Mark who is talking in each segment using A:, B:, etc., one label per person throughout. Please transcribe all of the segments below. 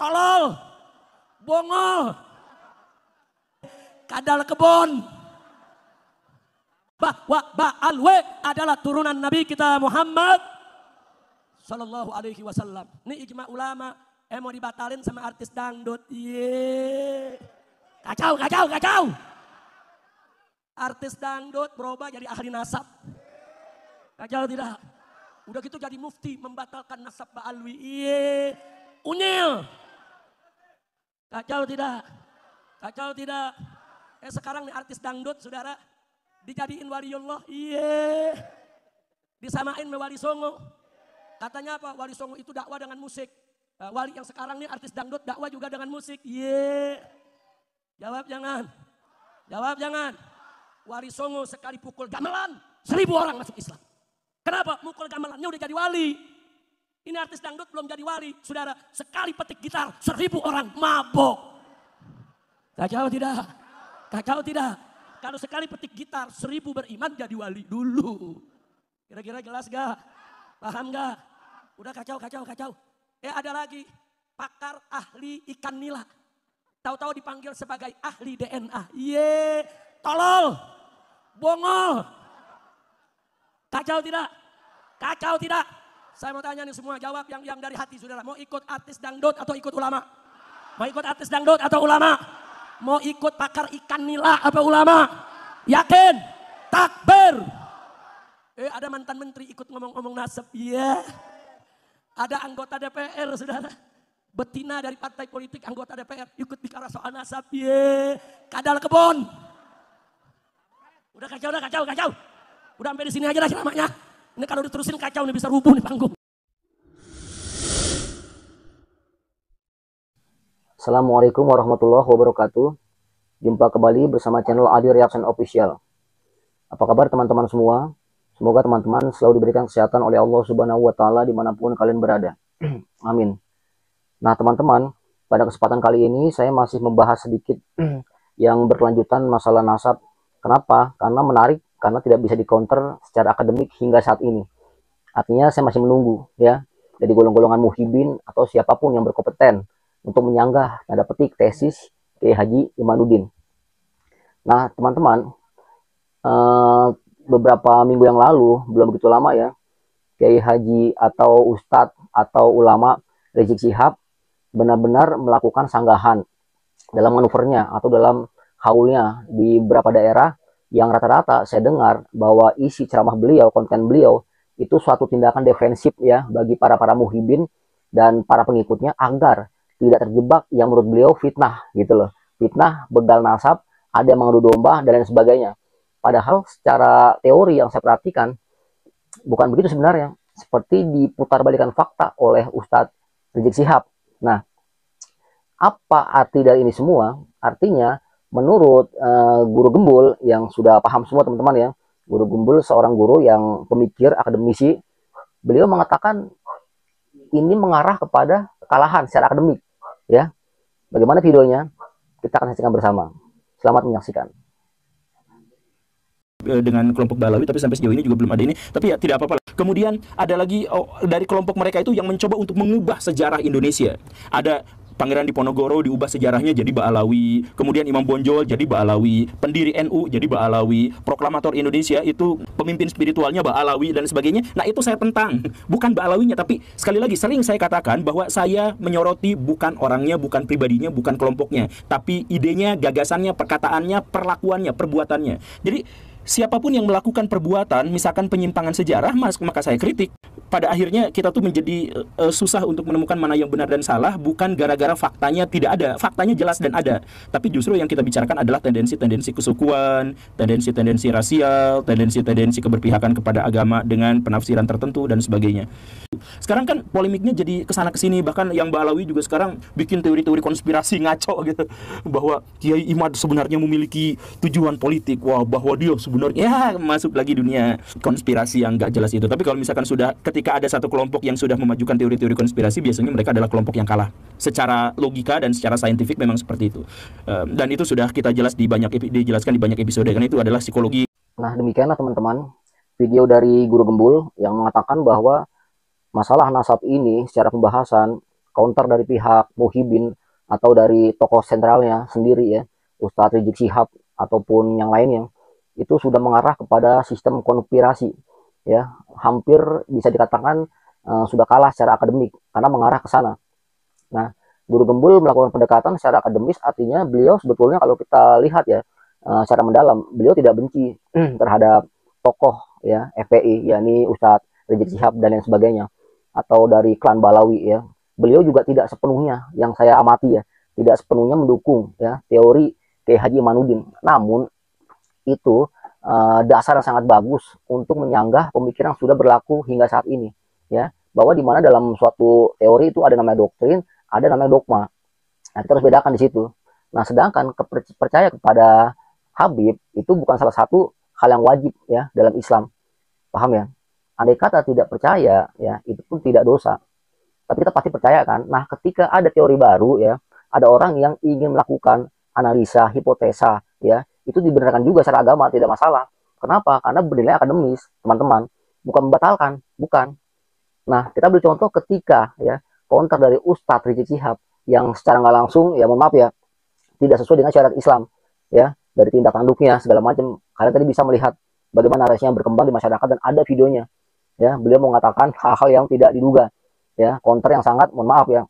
A: tolol, bongol, kadal kebon. Bahwa Ba'alwe adalah turunan Nabi kita Muhammad Sallallahu Alaihi Wasallam. Ini ijma ulama. Mau dibatalin sama artis dangdut. Yeay. Kacau, kacau, kacau. Artis dangdut berubah jadi ahli nasab. Kacau tidak? Udah gitu jadi mufti membatalkan nasab Ba'alwi. Yeay. Unyil. Kacau tidak? Kacau tidak? Sekarang nih artis dangdut saudara. Dijadiin waliullah. Yeay. Disamain sama Wali Songo. Katanya apa? Wali Songo itu dakwah dengan musik. Wali yang sekarang nih artis dangdut dakwah juga dengan musik. Yeay. Jawab jangan. Jawab jangan. Wali Songo sekali pukul gamelan 1000 orang masuk Islam. Kenapa? Mukul gamelannya udah jadi wali. Ini artis dangdut belum jadi wali. Saudara, sekali petik gitar 1000 orang mabok. Kacau tidak? Kacau tidak? Kalau sekali petik gitar 1000 beriman jadi wali dulu. Kira-kira jelas gak? Paham gak? Udah kacau, kacau, kacau. Ada lagi pakar ahli ikan nila. Tahu-tahu dipanggil sebagai ahli DNA. Ye, tolol, bongol. Kacau tidak? Kacau tidak? Saya mau tanya nih semua, jawab yang dari hati saudara. Mau ikut artis dangdut atau ikut ulama? Mau ikut artis dangdut atau ulama? Mau ikut pakar ikan nila apa ulama? Yakin? Takbir. Ada mantan menteri ikut ngomong-ngomong nasab. Iya. Ada anggota DPR saudara. Betina dari partai politik anggota DPR ikut bicara soal nasab. Iya. Kadal kebon. Udah kacau, udah kacau, kacau. Udah sampai di sini aja lah ceramahnya. Ini kalau diterusin kacau nih bisa rubuh nih panggung.
B: Assalamualaikum warahmatullahi wabarakatuh. Jumpa kembali bersama channel Adi Reaction Official. Apa kabar teman-teman semua? Semoga teman-teman selalu diberikan kesehatan oleh Allah Subhanahu wa Ta'ala dimanapun kalian berada. Amin. Nah teman-teman, pada kesempatan kali ini saya masih membahas sedikit yang berkelanjutan masalah nasab. Kenapa? Karena menarik, karena tidak bisa di-counter secara akademik hingga saat ini. Artinya saya masih menunggu ya dari golongan-golongan muhibin atau siapapun yang berkompeten untuk menyanggah tanda petik tesis Kiai Haji Imanuddin. Nah teman-teman, beberapa minggu yang lalu, belum begitu lama ya, Kiai Haji atau Ustadz atau ulama Rizik Syihab benar-benar melakukan sanggahan dalam manuvernya atau dalam haulnya di beberapa daerah yang rata-rata saya dengar bahwa isi ceramah beliau, konten beliau itu suatu tindakan defensif ya bagi para muhibin dan para pengikutnya agar tidak terjebak yang menurut beliau fitnah gitu loh. Fitnah, begal nasab, ada yang mengadu domba dan lain sebagainya. Padahal secara teori yang saya perhatikan bukan begitu sebenarnya. Seperti diputarbalikan fakta oleh Ustadz Rizik Syihab. Nah, apa arti dari ini semua? Artinya menurut Guru Gembul yang sudah paham semua teman-teman ya. Guru Gembul seorang guru yang pemikir, akademisi. Beliau mengatakan ini mengarah kepada kekalahan secara akademik. Ya, bagaimana videonya? Kita akan saksikan bersama. Selamat menyaksikan.
C: Dengan kelompok Balawi, tapi sampai sejauh ini juga belum ada ini, tapi ya tidak apa-apa. Kemudian ada lagi dari kelompok mereka itu yang mencoba untuk mengubah sejarah Indonesia. Ada Pangeran Diponegoro diubah sejarahnya jadi Ba'alawi, kemudian Imam Bonjol jadi Ba'alawi, pendiri NU jadi Ba'alawi, proklamator Indonesia itu pemimpin spiritualnya Ba'alawi dan sebagainya. Nah itu saya tentang, bukan Ba'alawinya, tapi sekali lagi sering saya katakan bahwa saya menyoroti bukan orangnya, bukan pribadinya, bukan kelompoknya, tapi idenya, gagasannya, perkataannya, perlakuannya, perbuatannya. Jadi siapapun yang melakukan perbuatan, misalkan penyimpangan sejarah, maka saya kritik. Pada akhirnya kita tuh menjadi susah untuk menemukan mana yang benar dan salah, bukan gara-gara faktanya tidak ada. Faktanya jelas dan ada. Tapi justru yang kita bicarakan adalah tendensi-tendensi kesukuan, tendensi-tendensi rasial, tendensi-tendensi keberpihakan kepada agama dengan penafsiran tertentu dan sebagainya. Sekarang kan polemiknya jadi kesana kesini, bahkan yang Ba'alawi juga sekarang bikin teori-teori konspirasi ngaco gitu, bahwa Kiai Imad sebenarnya memiliki tujuan politik, wah bahwa dia sebenarnya ya masuk lagi dunia konspirasi yang gak jelas itu. Tapi kalau misalkan sudah ketika ada satu kelompok yang sudah memajukan teori-teori konspirasi, biasanya mereka adalah kelompok yang kalah. Secara logika dan secara saintifik memang seperti itu. Dan itu sudah kita dijelaskan di banyak episode, karena itu adalah psikologi.
B: Nah demikianlah teman-teman video dari Guru Gembul yang mengatakan bahwa masalah nasab ini secara pembahasan counter dari pihak Muhyiddin atau dari tokoh sentralnya sendiri ya, Ustadz Rizik Syihab ataupun yang lainnya, itu sudah mengarah kepada sistem konspirasi ya, hampir bisa dikatakan sudah kalah secara akademik karena mengarah ke sana. Nah, Guru Gembul melakukan pendekatan secara akademis, artinya beliau sebetulnya kalau kita lihat ya secara mendalam, beliau tidak benci terhadap tokoh ya FPI, yakni Ustadz Rizik Syihab dan lain sebagainya, atau dari klan Balawi ya. Beliau juga tidak sepenuhnya, yang saya amati ya, tidak sepenuhnya mendukung ya teori Kiai Haji Imanuddin. Namun itu dasar yang sangat bagus untuk menyanggah pemikiran yang sudah berlaku hingga saat ini ya, bahwa di mana dalam suatu teori itu ada namanya doktrin, ada namanya dogma. Nah, kita harus bedakan di situ. Nah, sedangkan percaya kepada Habib itu bukan salah satu hal yang wajib ya dalam Islam. Paham ya? Andai kata tidak percaya ya, itu pun tidak dosa. Tapi kita pasti percaya kan? Nah, ketika ada teori baru ya, ada orang yang ingin melakukan analisa, hipotesa ya, itu dibenarkan juga secara agama, tidak masalah. Kenapa? Karena bernilai akademis, teman-teman. Bukan membatalkan, bukan. Nah, kita beri contoh ketika ya counter dari Ustadz Rizik Syihab yang secara nggak langsung ya, mohon maaf ya, tidak sesuai dengan syariat Islam ya, dari tindak tanduknya segala macam. Kalian tadi bisa melihat bagaimana narasinya berkembang di masyarakat dan ada videonya ya. Beliau mengatakan hal-hal yang tidak diduga ya, counter yang sangat, mohon maaf ya,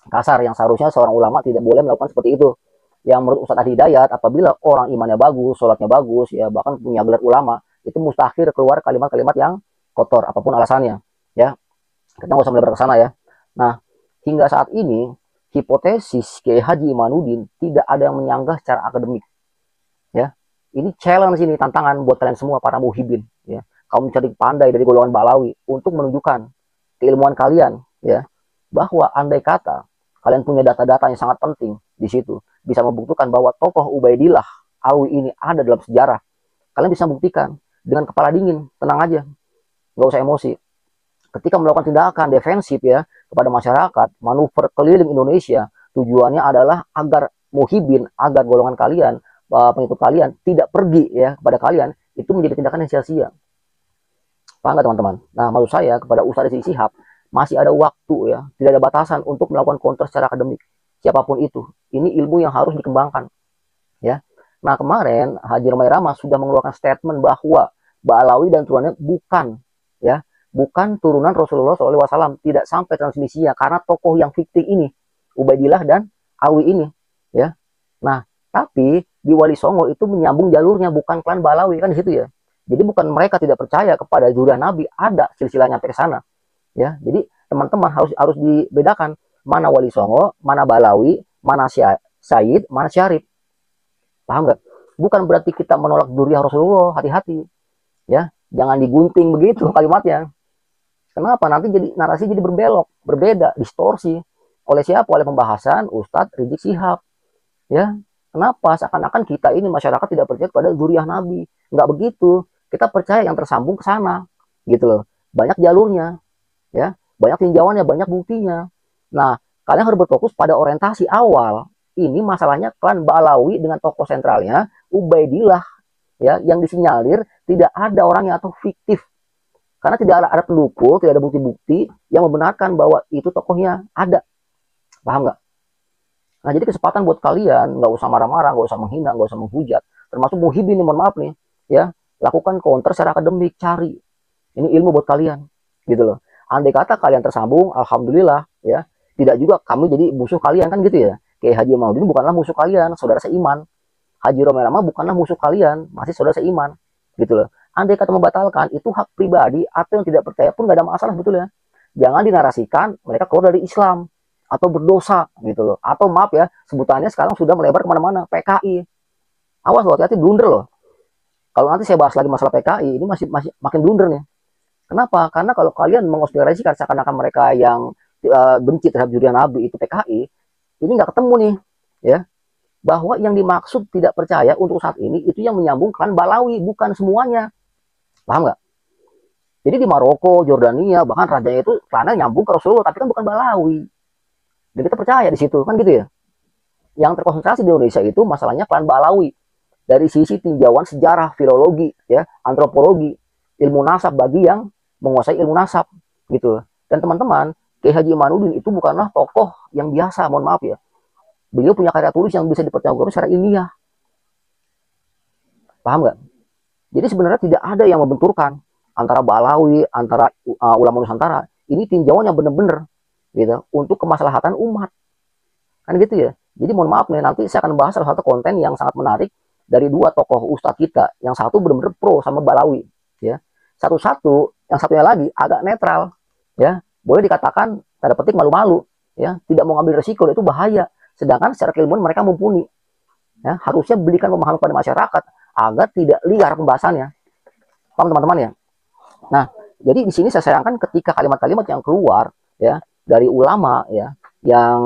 B: kasar, yang seharusnya seorang ulama tidak boleh melakukan seperti itu. Yang menurut Ustadz Adi Hidayat, apabila orang imannya bagus, sholatnya bagus ya, bahkan punya gelar ulama, itu mustahil keluar kalimat-kalimat yang kotor apapun alasannya ya. Kita nggak usah melebar ke sana ya. Nah, hingga saat ini hipotesis Kiai Haji Imanuddin tidak ada yang menyanggah secara akademik ya. Ini challenge, ini tantangan buat kalian semua para muhibin ya, kaum cerdik pandai dari golongan Balawi, untuk menunjukkan keilmuan kalian ya, bahwa andai kata kalian punya data-data yang sangat penting di situ, bisa membuktikan bahwa tokoh Ubaidillah Alwi ini ada dalam sejarah, kalian bisa buktikan dengan kepala dingin, tenang aja, nggak usah emosi. Ketika melakukan tindakan defensif ya kepada masyarakat, manuver keliling Indonesia, tujuannya adalah agar muhibin, agar golongan kalian, pengikut kalian tidak pergi ya kepada kalian, itu menjadi tindakan yang sia-sia. Paham nggak teman-teman? Nah, maksud saya kepada Ustadz Rizik Syihab, masih ada waktu ya, tidak ada batasan untuk melakukan counter secara akademik. Siapapun itu, ini ilmu yang harus dikembangkan ya. Nah, kemarin Haji Romai Rama sudah mengeluarkan statement bahwa Ba'alawi dan turunannya bukan ya, bukan turunan Rasulullah SAW, tidak sampai transmisinya karena tokoh yang fiktif ini, Ubaidillah dan Alwi ini ya. Nah, tapi di Wali Songo itu menyambung jalurnya, bukan klan Balawi kan di situ ya. Jadi bukan mereka tidak percaya kepada zuriat Nabi, ada silsilahnya sampai ke sana ya. Jadi teman-teman harus dibedakan mana Wali Songo, mana Balawi, mana Sayyid, mana Syarif. Paham nggak? Bukan berarti kita menolak zuriat Rasulullah, hati-hati ya. Jangan digunting begitu kalimatnya. Kenapa? Nanti jadi narasi jadi berbelok, berbeda, distorsi. Oleh siapa? Oleh pembahasan Ustadz Rizik Syihab ya. Kenapa? Seakan-akan kita ini masyarakat tidak percaya kepada zuriat Nabi. Nggak begitu. Kita percaya yang tersambung ke sana, gitu loh. Banyak jalurnya, ya, banyak tinjauannya, banyak buktinya. Nah, kalian harus berfokus pada orientasi awal. Ini masalahnya klan Balawi dengan tokoh sentralnya Ubaidillah, ya, yang disinyalir tidak ada orangnya atau fiktif. Karena tidak ada pendukung, tidak ada bukti-bukti yang membenarkan bahwa itu tokohnya ada. Paham nggak? Nah, jadi kesempatan buat kalian, nggak usah marah-marah, nggak usah menghina, nggak usah menghujat. Termasuk muhibin, mohon maaf nih, ya, lakukan counter secara akademik, cari. Ini ilmu buat kalian, gitu loh. Andai kata kalian tersambung, alhamdulillah, ya. Tidak juga kami jadi musuh kalian kan gitu ya. Kayak Haji Imanuddin bukanlah musuh kalian, saudara seiman. Haji Romai Rama bukanlah musuh kalian, masih saudara seiman, gitu loh. Andai kata membatalkan, itu hak pribadi, atau yang tidak percaya pun nggak ada masalah sebetulnya. Jangan dinarasikan mereka keluar dari Islam atau berdosa gitu loh. Atau maaf ya, sebutannya sekarang sudah melebar kemana-mana, PKI. Awas loh, hati-hati, blunder loh. Kalau nanti saya bahas lagi masalah PKI, ini masih makin blunder nih. Kenapa? Karena kalau kalian mengonspirasikan seakan-akan mereka yang benci terhadap zuriat Nabi itu PKI, ini nggak ketemu nih, ya. Bahwa yang dimaksud tidak percaya untuk saat ini itu yang menyambung klan Balawi, bukan semuanya. Paham nggak? Jadi di Maroko, Jordania, bahkan rajanya itu klannya nyambung ke Rasulullah, tapi kan bukan Balawi. Dan kita percaya di situ, kan gitu ya. Yang terkonsentrasi di Indonesia itu masalahnya klan Balawi. Dari sisi tinjauan sejarah, filologi, ya, antropologi, ilmu nasab bagi yang menguasai ilmu nasab, gitu. Dan teman-teman, Kiai Haji Imanuddin itu bukanlah tokoh yang biasa, mohon maaf ya. Beliau punya karya tulis yang bisa dipertanggungjawabkan secara ilmiah. Paham nggak? Jadi sebenarnya tidak ada yang membenturkan antara Ba'alawi, antara ulama Nusantara. Ini tinjauan yang benar-benar gitu untuk kemaslahatan umat. Kan gitu ya. Jadi mohon maaf nih, nanti saya akan bahas salah satu konten yang sangat menarik dari dua tokoh ustadz kita. Yang satu benar-benar pro sama Ba'alawi, ya. Yang satunya lagi agak netral, ya. Boleh dikatakan tanda petik malu-malu, ya. Tidak mau ngambil resiko, itu bahaya. Sedangkan secara keilmuan mereka mumpuni. Ya, harusnya berikan pemahaman kepada masyarakat agar tidak liar pembahasannya. Paham teman-teman ya? Nah, jadi di sini saya sayangkan ketika kalimat-kalimat yang keluar ya dari ulama ya yang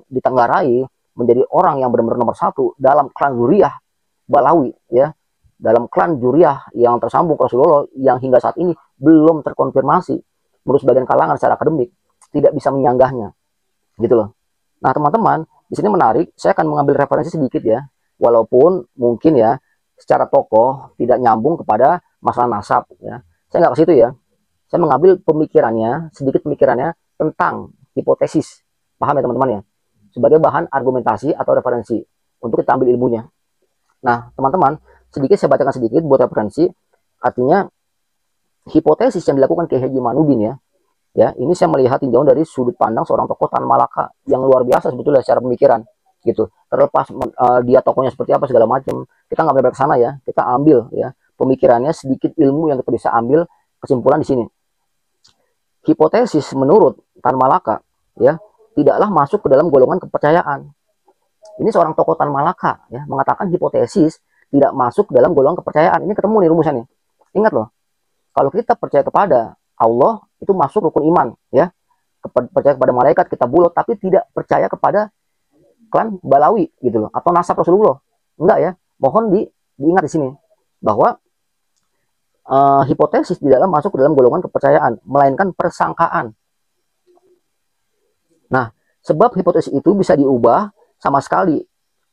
B: ditenggarai menjadi orang yang benar-benar nomor satu dalam klan Zuriyah Ba'alawi ya, dalam klan Zuriyah yang tersambung ke Rasulullah yang hingga saat ini belum terkonfirmasi menurut sebagian kalangan secara akademik, tidak bisa menyanggahnya. Gitu loh. Nah, teman-teman, di sini menarik, saya akan mengambil referensi sedikit ya. Walaupun mungkin ya secara tokoh tidak nyambung kepada masalah nasab ya. Saya nggak ke situ ya. Saya mengambil sedikit pemikirannya tentang hipotesis. Paham ya teman-teman ya? Sebagai bahan argumentasi atau referensi untuk kita ambil ilmunya. Nah, teman-teman, sedikit saya bacakan sedikit buat referensi. Artinya hipotesis yang dilakukan Kiai Haji Imanuddin ya. Ya, ini saya melihat tinjauan dari sudut pandang seorang tokoh Tan Malaka yang luar biasa sebetulnya secara pemikiran gitu. Terlepas dia tokohnya seperti apa segala macam, kita nggak boleh ke sana ya. Kita ambil ya pemikirannya, sedikit ilmu yang kita bisa ambil kesimpulan di sini. Hipotesis menurut Tan Malaka ya tidaklah masuk ke dalam golongan kepercayaan. Ini seorang tokoh Tan Malaka ya mengatakan hipotesis tidak masuk ke dalam golongan kepercayaan. Ini ketemu nih rumusnya nih. Ingat loh, kalau kita percaya kepada Allah itu masuk rukun iman ya. Percaya kepada malaikat, kitabullah, tapi tidak percaya kepada klan Ba'alawi gitu loh atau nasab Rasulullah. Enggak ya. Mohon diingat di sini bahwa hipotesis tidaklah masuk ke dalam golongan kepercayaan, melainkan persangkaan. Nah, sebab hipotesis itu bisa diubah sama sekali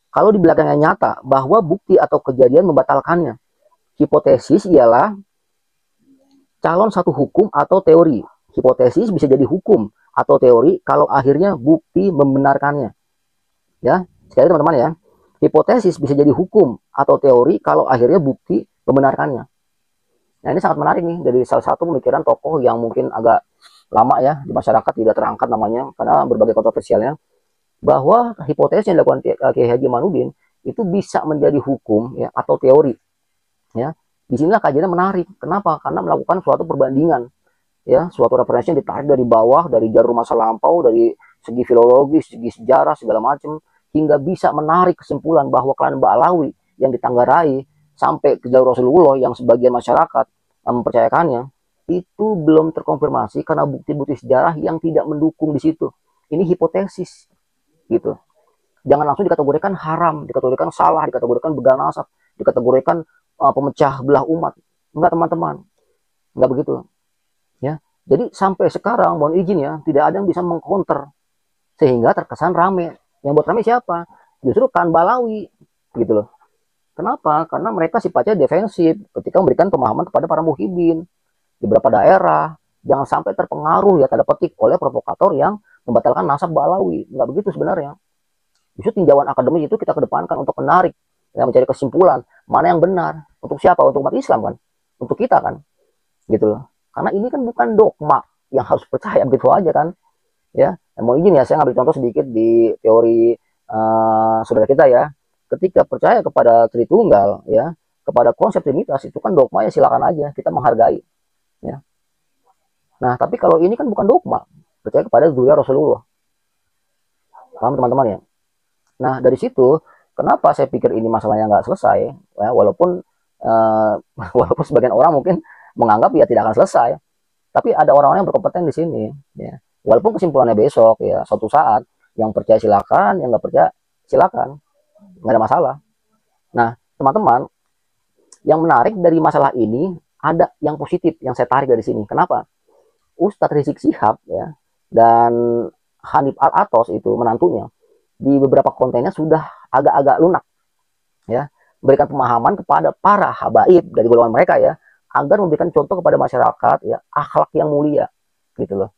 B: kalau di belakangnya nyata bahwa bukti atau kejadian membatalkannya. Hipotesis ialah calon satu hukum atau teori. Hipotesis bisa jadi hukum atau teori kalau akhirnya bukti membenarkannya. Ya, sekali teman-teman ya. Hipotesis bisa jadi hukum atau teori kalau akhirnya bukti membenarkannya. Nah, ini sangat menarik nih dari salah satu pemikiran tokoh yang mungkin agak lama ya di masyarakat, tidak terangkat namanya karena berbagai kontroversialnya, bahwa hipotesis yang dilakukan Kiai Haji Imanuddin itu bisa menjadi hukum ya atau teori. Ya, di sinilah kajiannya menarik. Kenapa? Karena melakukan suatu perbandingan ya, suatu referensi yang ditarik dari bawah, dari jalur masa lampau, dari segi filologi, segi sejarah segala macam, hingga bisa menarik kesimpulan bahwa klan Ba'alawi yang ditanggarai sampai ke jalur Rasulullah yang sebagian masyarakat mempercayakannya itu belum terkonfirmasi karena bukti-bukti sejarah yang tidak mendukung di situ. Ini hipotesis gitu. Jangan langsung dikategorikan haram, dikategorikan salah, dikategorikan begal nasab, dikategorikan pemecah belah umat. Enggak teman-teman, enggak begitu ya. Jadi sampai sekarang mohon izin ya, tidak ada yang bisa mengcounter sehingga terkesan rame. Yang buat rame siapa? Justru klan Ba'alawi gitu loh. Kenapa? Karena mereka sifatnya defensif ketika memberikan pemahaman kepada para muhibin di beberapa daerah. Jangan sampai terpengaruh ya tanda petik oleh provokator yang membatalkan nasab Ba'alawi. Enggak begitu sebenarnya. Justru tinjauan akademik itu kita kedepankan untuk menarik ya, mencari kesimpulan mana yang benar untuk siapa, untuk umat Islam kan, untuk kita kan, gitu loh. Karena ini kan bukan dogma yang harus percaya begitu aja kan, ya. Mau izin ya saya ngambil contoh sedikit di teori saudara kita ya. Ketika percaya kepada Tritunggal ya, kepada konsep Trinitas itu kan dogma ya, silakan aja kita menghargai, ya. Nah tapi kalau ini kan bukan dogma, percaya kepada zuriyah Rasulullah, paham teman-teman ya. Nah dari situ kenapa saya pikir ini masalahnya nggak selesai ya, walaupun walaupun sebagian orang mungkin menganggap ya tidak akan selesai, tapi ada orang-orang yang berkompeten di sini ya. Walaupun kesimpulannya besok ya suatu saat, yang percaya silakan, yang nggak percaya silakan, nggak ada masalah. Nah teman-teman, yang menarik dari masalah ini ada yang positif yang saya tarik dari sini. Kenapa? Ustadz Rizik Syihab ya dan Hanif Al-Athos itu menantunya di beberapa kontennya sudah agak-agak lunak ya, memberikan pemahaman kepada para habaib dari golongan mereka ya, agar memberikan contoh kepada masyarakat ya, akhlak yang mulia gitu loh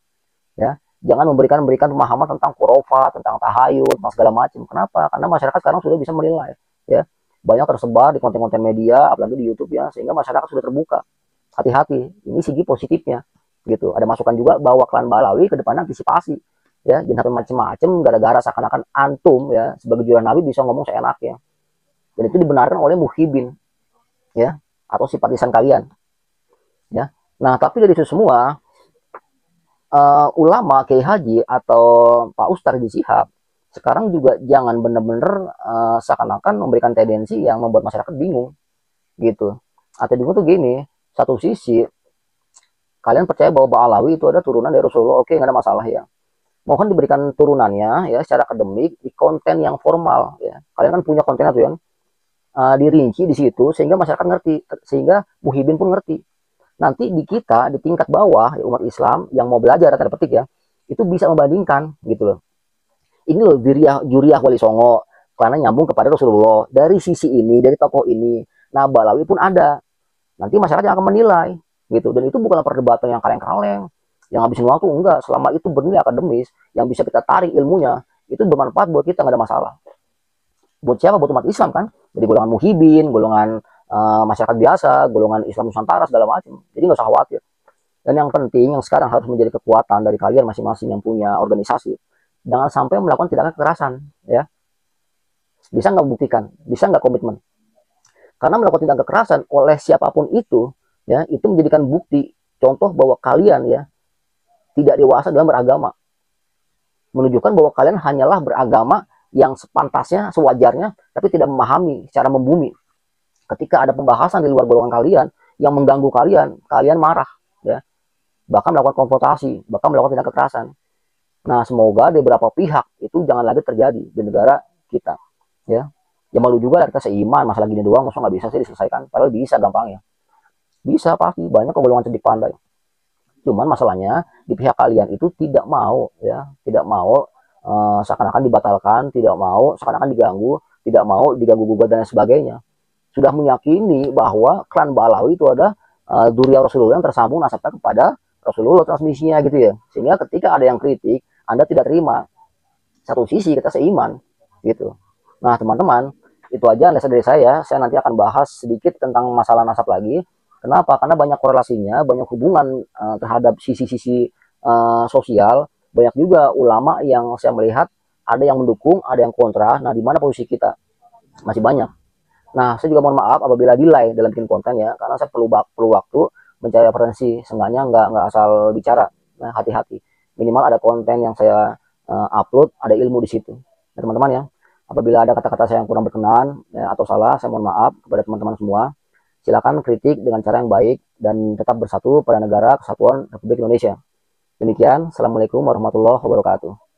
B: ya. Jangan memberikan pemahaman tentang khurafat, tentang tahayul, tentang segala macam. Kenapa? Karena masyarakat sekarang sudah bisa menilai, ya. Banyak tersebar di konten-konten media, apalagi di YouTube ya, sehingga masyarakat sudah terbuka. Hati-hati, ini segi positifnya, gitu. Ada masukan juga bahwa klan Balawi ke depannya antisipasi, ya, jangan sampai macam-macam gara-gara seakan-akan antum ya sebagai jurnawi bisa ngomong seenaknya. Dan itu dibenarkan oleh muhibin, ya, atau simpatisan kalian, ya. Nah, tapi dari itu semua ulama, Kiai Haji atau Pak Ustadz Rizik Syihab sekarang juga jangan benar-benar seakan-akan memberikan tendensi yang membuat masyarakat bingung, gitu. Atau bingung tuh gini, satu sisi kalian percaya bahwa Ba'alawi itu ada turunan dari Rasulullah, oke, nggak ada masalah ya. Mohon diberikan turunannya ya secara akademik di konten yang formal ya. Kalian kan punya konten itu ya, dirinci di situ sehingga masyarakat ngerti, sehingga muhibin pun ngerti. Nanti di kita di tingkat bawah ya, umat Islam yang mau belajar tanda petik ya, itu bisa membandingkan gitu loh. Ini loh Juriah Wali Songo karena nyambung kepada Rasulullah dari sisi ini, dari tokoh ini. Nah, Balawi pun ada. Nanti masyarakat yang akan menilai gitu. Dan itu bukan perdebatan yang kaleng-kaleng, yang habisin waktu, enggak. Selama itu bernilai akademis, yang bisa kita tarik ilmunya, itu bermanfaat buat kita, nggak ada masalah. Buat siapa? Buat umat Islam kan. Jadi golongan muhibin, golongan masyarakat biasa, golongan Islam Nusantara segala macam. Jadi nggak usah khawatir. Dan yang penting, yang sekarang harus menjadi kekuatan dari kalian masing-masing yang punya organisasi, jangan sampai melakukan tindakan kekerasan, ya. Bisa nggak buktikan? Bisa nggak komitmen? Karena melakukan tindakan kekerasan oleh siapapun itu, ya, itu menjadikan bukti, contoh bahwa kalian ya tidak dewasa dalam beragama, menunjukkan bahwa kalian hanyalah beragama yang sepantasnya, sewajarnya, tapi tidak memahami secara membumi. Ketika ada pembahasan di luar golongan kalian yang mengganggu kalian, kalian marah, ya, bahkan melakukan konfrontasi, bahkan melakukan tindakan kekerasan. Nah, semoga di beberapa pihak itu jangan lagi terjadi di negara kita, ya. Ya malu juga lah kita seiman, masalah gini doang, masa nggak bisa sih diselesaikan? Padahal bisa gampang ya. Bisa pasti, banyak golongan cerdik pandai. Cuman masalahnya di pihak kalian itu tidak mau, ya, tidak mau seakan-akan dibatalkan, tidak mau seakan-akan diganggu, tidak mau diganggu gugat dan sebagainya. Sudah meyakini bahwa klan Balawi itu ada Dzurriyyah Rasulullah yang tersambung nasabnya kepada Rasulullah transmisinya gitu ya. Sehingga ketika ada yang kritik, Anda tidak terima. Satu sisi kita seiman gitu. Nah, teman-teman, itu aja lesson dari saya. Saya nanti akan bahas sedikit tentang masalah nasab lagi. Kenapa? Karena banyak korelasinya, banyak hubungan terhadap sisi-sisi sosial. Banyak juga ulama yang saya melihat ada yang mendukung, ada yang kontra. Nah, di mana posisi kita? Masih banyak. Nah, saya juga mohon maaf apabila delay dalam bikin konten ya, karena saya perlu waktu mencari referensi, seenggaknya nggak asal bicara. Nah, hati-hati. Minimal ada konten yang saya upload, ada ilmu di situ. Nah, teman-teman ya, apabila ada kata-kata saya yang kurang berkenan ya, atau salah, saya mohon maaf kepada teman-teman semua. Silakan kritik dengan cara yang baik dan tetap bersatu pada negara kesatuan Republik Indonesia. Demikian, Assalamualaikum warahmatullahi wabarakatuh.